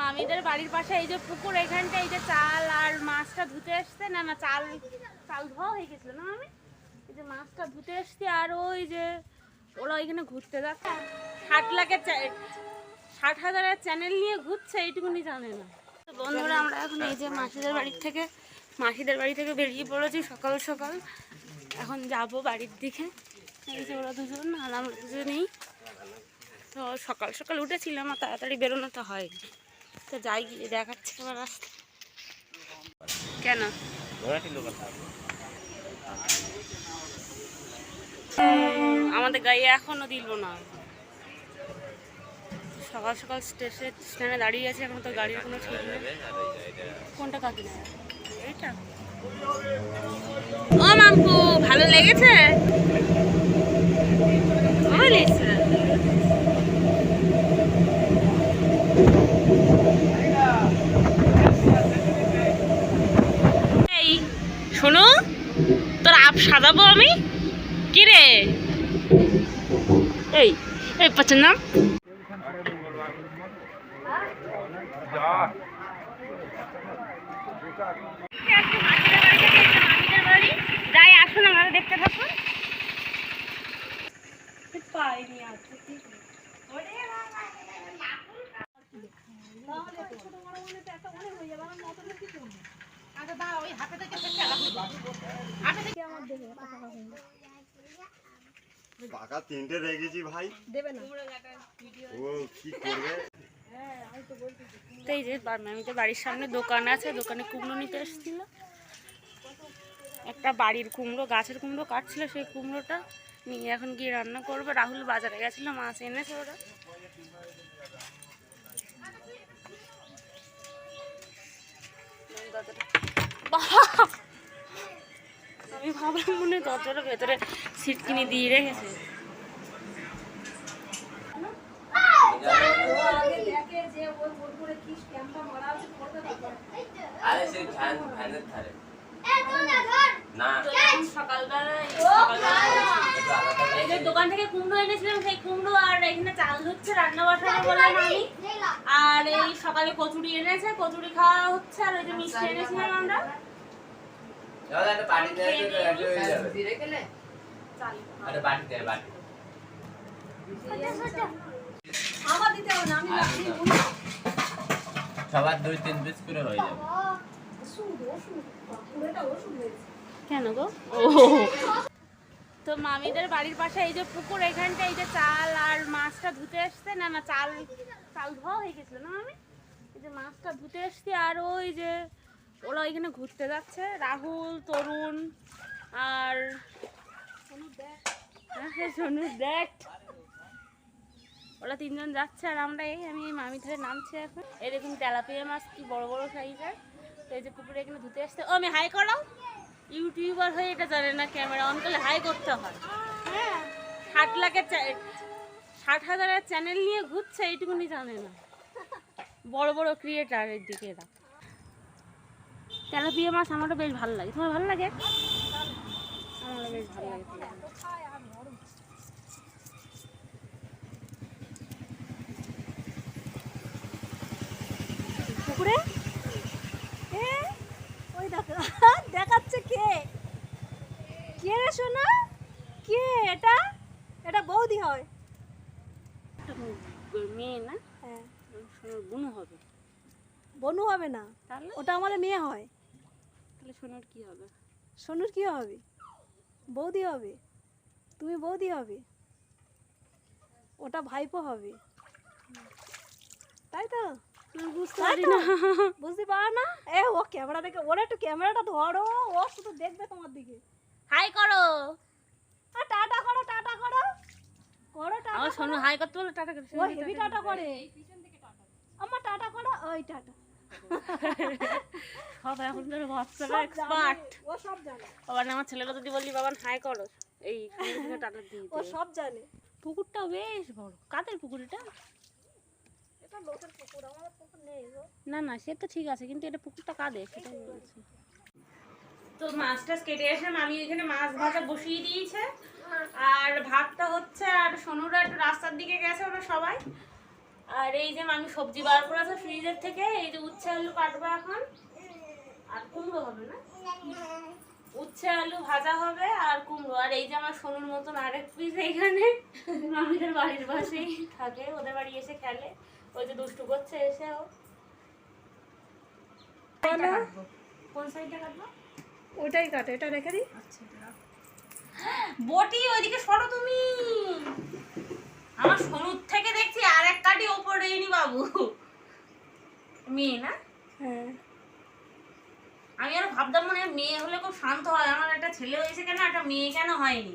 মামিদের বাড়ির পাশে এই যে পুকুর, এখানটা এই যে চাল আর মাছটা ধুতে এসছে, না না চাল চাল ধোয়া হয়ে গেছিল না আমি, এই যে মাছটা ধুতে এসছি। আর ওই যে ওরা ওইখানে ঘুরতে যাচ্ছে, 60,000-এর চ্যানেল নিয়ে ঘুরছে, এইটুকুনি জানে না। তো বন্ধুরা আমরা এখন এই যে মাসিদের বাড়ি থেকে বেরিয়ে পড়েছি সকাল সকাল। এখন যাব বাড়ির দিকে। এই যে ওরা দুজন আর আমরা দুজনেই। তো সকাল সকাল উঠেছিলাম আর তাড়াতাড়ি বেরোনো তো হয়, তো যাই গিয়ে দেখাচ্ছে আমার রাস্তা। কেন আমাদের গাড়ি এখনো দিল না, সকাল সকাল স্টেশনে দাঁড়িয়ে আছে, এখন তো গাড়ির কোনো ঠিক নেই। কোনটা কাকি না এইটা? ও মাম্পু ভালো লেগেছে? এই শোনো, তোর আপ সাজাবো আমি। কি রে এই এই পাচ্ছেন নাম যাই, আসুন আমাদের দেখতে থাকুন। টাকা 3টে রেখেছি ভাই, দেবে না ও কি করবে। তো এই যে মামিদের বাড়ির সামনে দোকান আছে, দোকানে কুমড়ো নিতে এসেছিল। একটা বাড়ির কুমড়ো, গাছের কুমড়ো কাটছিল, সেই কুমড়োটা নিয়ে এখন গিয়ে রান্না করবে। রাহুল বাজারে গেছিল, মাছ এনেছে ওরা। আমি ভাবলাম মনে হয় দরজাটা ভেতরে সিট কিনে দিয়ে রেখেছে। দোকান থেকে কুমড়ো এনেছিলাম, সেই কুমড়ো আর এখানে চাল ধুচ্ছে, রান্না বসানো বললাম আমি। আর এই সকালে কচুরি এনেছে, কচুরি খাওয়া হচ্ছে। আর ওই যে মিষ্টি এনেছিলাম আমরা। সবার 2-3 পিস করে হয়ে যাবে। কেন গো? ও তো মামিদের বাড়ির পাশে এই যে পুকুর, এখানটা এই যে চাল আর মাছটা ধুতে এসছে, না না চাল ধোয়া হয়ে গেছিল না আমি, এই যে মাছটা ধুতে এসছি। আর ওই যে ওরা ওইখানে ঘুরতে যাচ্ছে, রাহুল, তরুণ আর সোনু দেখ, ওরা 3জন যাচ্ছে। আর আমরা আমি এই মামি ধরে নামছি এখন। এই দেখুন তেলাপিয়া মাছ কি বড় বড় সাইজের। তো এই যে পুকুরে এখানে ধুতে আসছে। ও আমি হাই করো, ইউটিউবার হয়ে এটা জানে না ক্যামেরা অন করলে হাই করতে হয়। হ্যাঁ 60,000-এর চ্যানেল নিয়ে ঘুরছে, এইটুকুনি জানে না। বড় বড় ক্রিয়েটারের দিকে এরা। তেলাপিয়া মাছ আমারও বেশ ভালো লাগে। তোমার ভালো লাগে? আমারও বেশ ভালো লাগে। পুকুরে ওই দেখো দেখাচ্ছে। কে কে রে সোনা? কে এটা? এটা বৌদি হয়, মেয়ে না? হ্যাঁ বনু হবে। বনু হবে না, তাহলে ওটা আমাদের মেয়ে হয়। তাহলে সোনুর কি হবে? সোনুর কি হবে? বৌদি হবে। তুমি বৌদি হবে, ওটা ভাইপো হবে, তাই তো? বুঝতে পারি না, বুঝতে পারো না? এ ও ক্যামেরা দেখে, ওরা একটু ক্যামেরাটা ধরো, ও শুধু দেখবে তোমার দিকে। হাই করো, আর টাটা করো, টাটা করো, করো টাটা। আমার সোনু হাই করতে বলে টাটা করে, ও হেভি টাটা করে। এই পিছন থেকে টাটা, আমার টাটা করো, ওই টাটা। সব এখন ধরে বাচ্চারা এক্সপার্ট, ও সব জানে। বাবা আমার ছেলেরা যদি বলি বাবা হাই করো, এই সোনু থেকে টাটা দিয়ে ও সব জানে। পুকুরটা বেশ বড়। কাদের পুকুর এটা? না না সে তো ঠিক আছে, কিন্তু এটা পুকুরটা কাদের সেটা বলছি। তো মাছটা কেটে এসে আমি এখানে মাছ ভাজা বসিয়ে দিয়েছে, আর ভাতটা হচ্ছে। আর সোনুরা একটু রাস্তার দিকে গেছে ওরা সবাই। আর এই যে আমি সবজি বার করেছে ফ্রিজের থেকে, এই যে উচ্ছে আলু কাটবো এখন, আর কুমড়ো হবে না, উচ্ছে আলু ভাজা হবে আর কুমড়ো। আর এই যে আমার সোনুর মতন আরেক পিস এইখানে মামিদের বাড়ির পাশেই থাকে, ওদের বাড়ি এসে খেলে, ওই যে দুষ্টু করছে এসেও। কোন সাইডটা কাটবো? ওটাই কাটে, এটা রেখে দিই। বটি ওইদিকে সরো তুমি। আমার সোনুর থেকে দেখছি আর এক কাটি ওপরে নি বাবু। মেয়ে না? হ্যাঁ, আমি আরো ভাবতাম মনে হয় মেয়ে হলে খুব শান্ত হয়, আমার একটা ছেলে হয়েছে কেন একটা মেয়ে কেন হয়নি।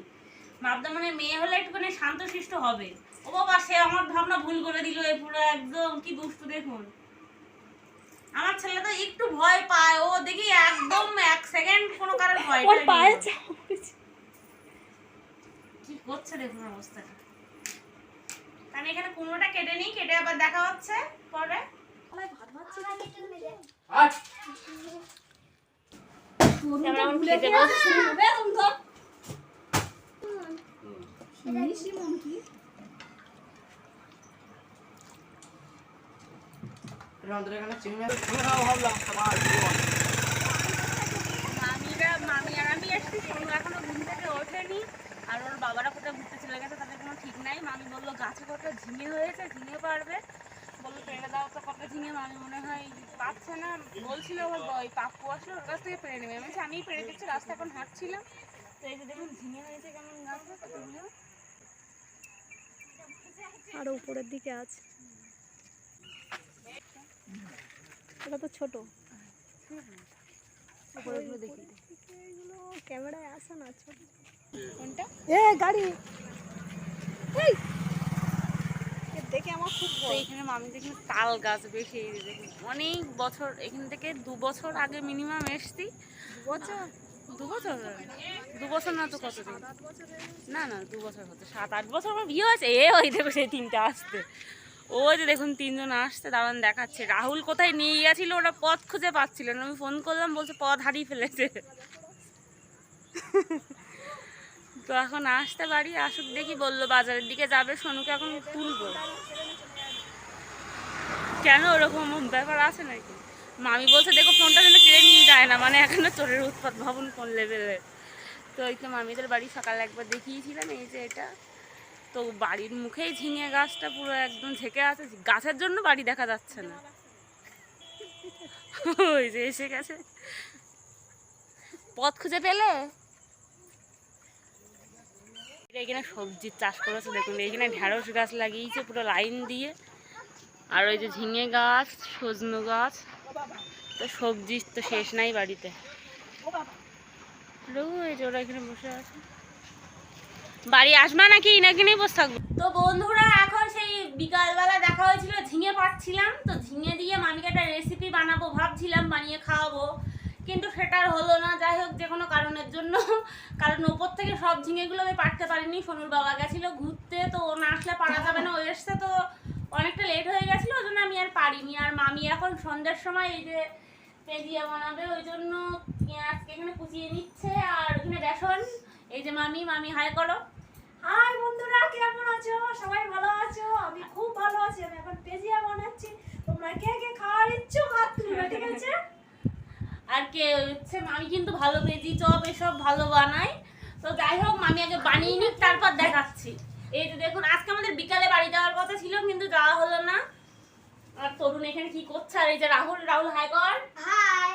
ভাবতাম মানে মেয়ে হলে একটুখানি শান্তশিষ্ট হবে। ও বাবা, সে আমার ভাবনা ভুল করে দিল, এ পুরো একদম কি দুষ্টু দেখুন। আমার ছেলে তো একটু ভয় পায়, ও দেখি একদম 1 সেকেন্ড কোনো কারণ ভয় ওর পায়ে চাপ। কি করছে দেখুন অবস্থাটা। আমি এখানে কুমড়োটা কেটে নিই, কেটে আবার দেখা হচ্ছে পরে। খেতে বসছি। মামি আর আমি এসেছি, সোনু এখনো ঘুম থেকে ওঠেনি, আর ওর বাবারা কোথাও ঘুরতে চলে গেছে, তাদের কোনো ঠিক নাই। মামি বললো গাছে কত ঝিঙে হয়েছে, ঝিঙে পারবে, বললো পেড়ে দাও তো কত ঝিঙে। মামি মনে হয় পাচ্ছে না, বলছিল ওই পাপ্পু আসলে ওর কাছ থেকে পেড়ে নেবে। আমি বলছি আমিই পেড়ে দিচ্ছি, রাস্তা এখন হাঁটছিলাম। তো এই যে দেখুন ঝিঙে হয়েছে কেমন গাছে কতগুলো। আরো উপরের দিকে আছে, এটা তো ছোট। উপরেগুলো দেখি এগুলো ক্যামেরায় আসে না, ছোট। কোনটা? এ গাড়ি, এই এ দেখে আমার খুব তো এখানে মামি দেখুন তাল গাছ বেশি, এই যে দেখুন অনেক বছর, এখান থেকে 2 বছর আগে মিনিমাম এসছি। 2 বছর 2 বছর না তো কত দিন, না না 2 বছর হচ্ছে, 7-8 বছর আমার বিয়ে হয়েছে। ওই দেখো সেই 3টা আসতে, ওই যে দেখুন 3 জন আসছে, দাঁড়ান দেখাচ্ছে। রাহুল কোথায় নিয়ে গেছিল, ওরা পথ খুঁজে পাচ্ছিল না, আমি ফোন করলাম, বলছে পথ হারিয়ে ফেলেছে। তো এখন আসতে বাড়ি আসুক দেখি, বললো বাজারের দিকে যাবে, সোনুকে এখন তুলবো। কেন ওরকম ব্যাপার আছে নাকি? মামি বলছে দেখো ফোনটা যেন কেড়ে নিয়ে যায় না, মানে এখনো চোরের উৎপাত ভাবুন কোন লেভেলের। তো ওইকে মামিদের বাড়ি সকালে একবার দেখিয়েছিলাম, এই যে এটা। তো বাড়ির মুখেই ঝিঙে গাছটা পুরো একদম ঝেঁকে আছে, গাছের জন্য বাড়ি দেখা যাচ্ছে না। ওই যে এসে গেছে, পথ খুঁজে পেলে। এখানে সবজির চাষ করেছে দেখুন, এখানে ঢেঁড়স গাছ লাগিয়েছে পুরো লাইন দিয়ে, আর ওই যে ঝিঙে গাছ, সজনে গাছ। তো সবজি তো শেষ নাই বাড়িতে। রোজ ওরা এখানে বসে আছে। বাড়ি আসবা নাকি নাকি নিয়ে বসে থাকবো? তো বন্ধুরা এখন সেই বিকালবেলা দেখা হয়েছিল, ঝিঙে পাচ্ছিলাম, তো ঝিঙে দিয়ে মামিকে একটা রেসিপি বানাবো ভাবছিলাম, বানিয়ে খাওয়াবো, কিন্তু সেটা আর হলো না। যাই হোক, যে কোনো কারণের জন্য, কারণ ওপর থেকে সব ঝিঙেগুলো আমি পাড়তে পারিনি। সোনুর বাবা গেছিলো ঘুরতে, তো ও না আসলে পারা যাবে না, ও এসছে তো অনেকটা লেট হয়ে গেছিলো, ওই জন্য আমি আর পারিনি। আর মামি এখন সন্ধ্যার সময় এই যে পেঁজিয়া বানাবে, ওই জন্য পেঁয়াজকে এখানে কুচিয়ে নিচ্ছে, আর ওখানে বেসন। এই যে মামি, মামি হাই করো। হাই বন্ধুরা, কেমন আছো? সবাই ভালো আছো? আমি খুব ভালো আছি। আমি এখন পেজিয়া বানাচ্ছি, তোমরা কে কে খাওয়ার ইচ্ছুক হাত তুলবে, ঠিক আছে? আর কে হচ্ছে মামি কিন্তু ভালো পেঁজি চপ এসব ভালো বানায়। তো যাই হোক, মামি আগে বানিয়ে নিক, তারপর দেখাচ্ছি। এই যে দেখুন, আজকে আমাদের বিকালে বাড়ি যাওয়ার কথা ছিল, কিন্তু যাওয়া হলো না। আর তরুণ এখানে কি করছে, আর এই যে রাহুল, রাহুল হাই কর। হাই।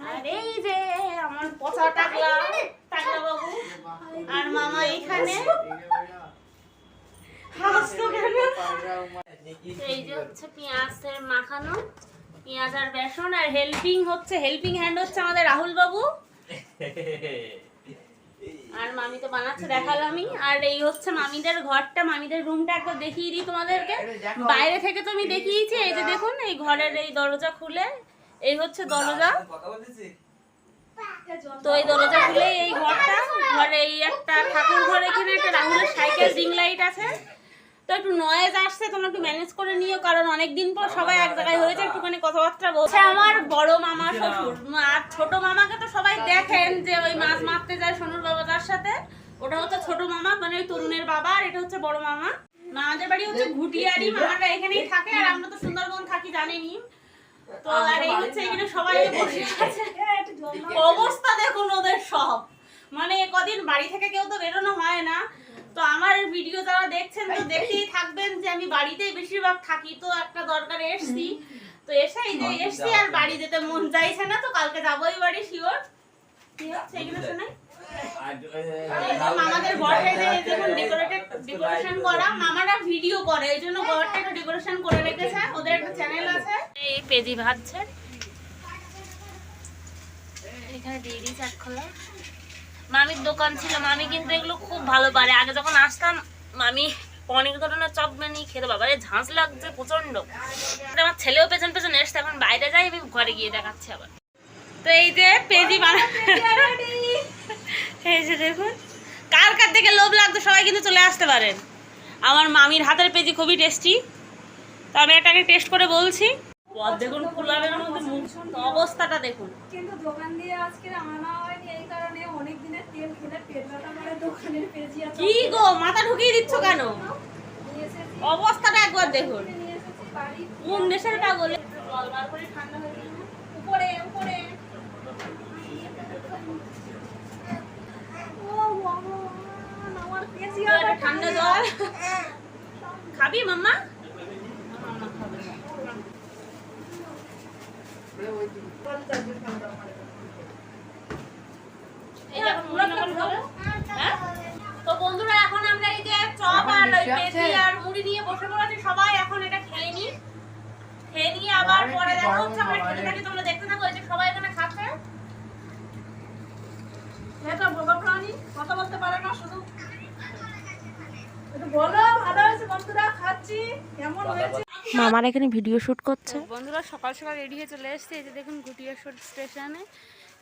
আর এই যে আমার পচা টাকলা, টাকলা বাবু, আর মামা এখানে। হাসতো কেন? এই যে হচ্ছে পেঁয়াজের মাখানো, পেঁয়াজ আর বেসন, আর হেল্পিং হ্যান্ড হচ্ছে আমাদের রাহুল বাবু। আর মামি তো বানাচ্ছে দেখালামই। আর এই হচ্ছে মামিদের ঘরটা, মামিদের রুমটা একবার দেখিয়ে দিই তোমাদেরকে। বাইরে থেকে তো আমি দেখিয়েছি, এই যে দেখুন এই ঘরের এই দরজা খুলে, এই হচ্ছে দরজা। তো এই দরজা খুলে এই ঘরটা, ঘরে এই একটা ঠাকুর ঘর, এখানে একটা রাহুলের সাইকেল রিং লাইট আছে। তো একটু নয়েজ আসছে, তোমরা একটু ম্যানেজ করে নিও, কারণ অনেকদিন পর সবাই এক জায়গায় হয়েছে, একটুখানি কথাবার্তা বলছে। আমার বড় মামা শ্বশুর, আর ছোট মামাকে তো সবাই দেখেন যে ওই মাছ মারতে যায় সোনুর বাবা তার সাথে, ওটা হচ্ছে ছোট মামা, মানে ওই তরুণের বাবা, আর এটা হচ্ছে বড় মামা। মামাদের বাড়ি হচ্ছে ঘুটিয়ারি, মামারা এখানেই থাকে আর আমরা তো সুন্দরবন থাকি জানেনই। তো আর এই হচ্ছে এখানে সবাই বসে আছে, অবস্থা দেখুন ওদের সব, মানে কদিন বাড়ি থেকে কেউ তো বেরোনো হয় না। তো আমার ভিডিও যারা দেখছেন তো দেখতেই থাকবেন যে আমি বাড়িতেই বেশিরভাগ থাকি, তো একটা দরকারে এসছি, তো এসেই যে এসছি আর বাড়ি যেতে মন চাইছে না, তো কালকে যাবোই বাড়ি শিওর। কি হচ্ছে এগুলো শোনাই মামাদের বটে যে দেখুন ডেকোরেশন করা, মামারা ভিডিও করে এই জন্য বটে একটা ডেকোরেশন করে রেখেছে, ওদের একটা চ্যানেল আছে। এই পেজি ভাজছে, এখানে দিয়ে দিই চাট খোলা। মামির দোকান ছিল, মামি কিন্তু এগুলো খুব ভালো পারে। আগে যখন আসতাম মামি অনেক ধরনের চপ বানিয়ে খেতে, বাবারে ঝাঁঝ লাগছে প্রচন্ড। আমার ছেলেও পেছন পেছন এসছে, এখন বাইরে যাই, আমি ঘরে গিয়ে দেখাচ্ছি আবার। তো এই যে পেজি এই যে দেখুন, কার কার থেকে লোভ লাগতো সবাই কিন্তু চলে আসতে পারেন। আমার মামির হাতের পেজি খুবই টেস্টি, তো আমি এটাকে টেস্ট করে বলছি। দেখুন পোলাওয়ের মধ্যে অবস্থাটা দেখুন। কিন্তু দোকান দিয়ে আজকে আনা হয়নি এই কারণে অনেক দিনের তেল খেলে পেট ব্যথা করে, দোকানের পেঁয়াজি আছে। কি গো মাথা ঢুকিয়ে দিচ্ছ কেন? অবস্থাটা একবার দেখুন, নিয়ে এসেছি বাড়ি। কোন দেশের পাগল? জল বার করে ঠান্ডা হয়ে গেল উপরে উপরে। ও ভগবান, আমার পেঁয়াজি আবার ঠান্ডা জল খাবি মাম্মা? তো বন্ধুরা এখন আমরা এই যে চপ আর পেঁয়াজি আর মুড়ি নিয়ে বসে পড়েছি সবাই, এখন এটা খেয়ে নিই, খেয়ে নিয়ে আবার পরে দেখা হচ্ছে। আমরা খেতে থাকি, তোমরা দেখতে থাকো। এই যে সবাই এখানে খাচ্ছে। এটা বোবা প্রাণী, কথা বলতে পারে না, শুধু একটু বলো ভালো হয়েছে বন্ধুরা, খাচ্ছি কেমন হয়েছে। মামার এখানে ভিডিও শুট করছে। বন্ধুরা সকাল সকাল রেডি হয়ে চলে এসেছে, এই যে দেখুন ঘুটিয়াশোর স্টেশনে।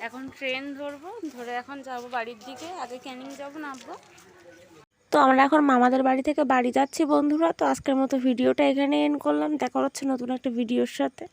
এখন ট্রেন ধরবো, ধরে এখন যাব বাড়ির দিকে, আগে ক্যানিং যাবো, নামবো। তো আমরা এখন মামাদের বাড়ি থেকে বাড়ি যাচ্ছি বন্ধুরা। তো আজকের মতো ভিডিওটা এখানে এন্ড করলাম, দেখা হচ্ছে নতুন একটা ভিডিওর সাথে।